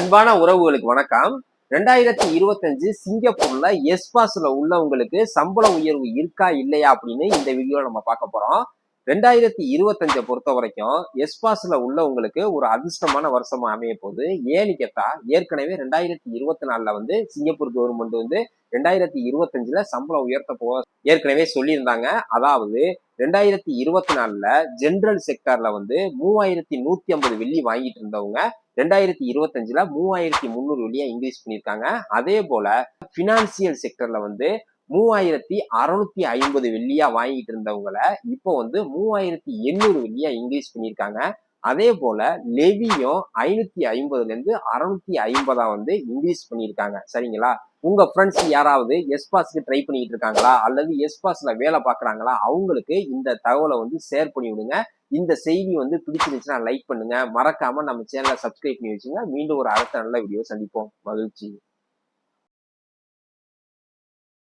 அன்பான உறவுகளுக்கு வணக்கம். 2025 சிங்கப்பூர்ல எஸ்பாஸ்ல உள்ளவங்களுக்கு சம்பள உயர்வு இருக்கா இல்லையா அப்படின்னு இந்த வீடியோல நம்ம பார்க்க போறோம். 2025 பொறுத்த வரைக்கும் எஸ்பாஸ்ல உள்ளவங்களுக்கு ஒரு அதிர்ஷ்டமான வருஷமா அமைய போகுது. ஏன்னு கேட்டா ஏற்கனவே 2024ல வந்து சிங்கப்பூர் கவர்மெண்ட் வந்து 2025ல சம்பளம் உயர்த்த போக ஏற்கனவே சொல்லியிருந்தாங்க. அதாவது 2024ல ஜெனரல் செக்டார்ல வந்து 3150 வெள்ளி வாங்கிட்டு இருந்தவங்க 2025ல 3300 வெள்ளியா இன்க்ரீஸ் பண்ணியிருக்காங்க. அதே போல பினான்சியல் செக்டர்ல வந்து 3650 வெள்ளியா வாங்கிட்டு இருந்தவங்கள இப்போ வந்து 3800 வெள்ளியா இன்க்ரீஸ் பண்ணியிருக்காங்க. அதே போல லெவியும் 550ல இருந்து 650 வந்து இன்க்ரீஸ் பண்ணியிருக்காங்க. சரிங்களா? உங்க ஃப்ரெண்ட்ஸ் யாராவது எஸ்பாஸ்க்கு ட்ரை பண்ணிட்டு இருக்காங்களா அல்லது எஸ்பாஸ்ல வேலை பார்க்குறாங்களா அவங்களுக்கு இந்த தகவலை வந்து ஷேர் பண்ணி விடுங்க. இந்த செய்தி வந்து பிடிச்சிருந்துச்சுன்னா லைக் பண்ணுங்க. மறக்காம நம்ம சேனலை சப்ஸ்கிரைப் பண்ணி வச்சுங்க. மீண்டும் ஒரு அடுத்த நல்ல வீடியோ சந்திப்போம். மகிழ்ச்சி.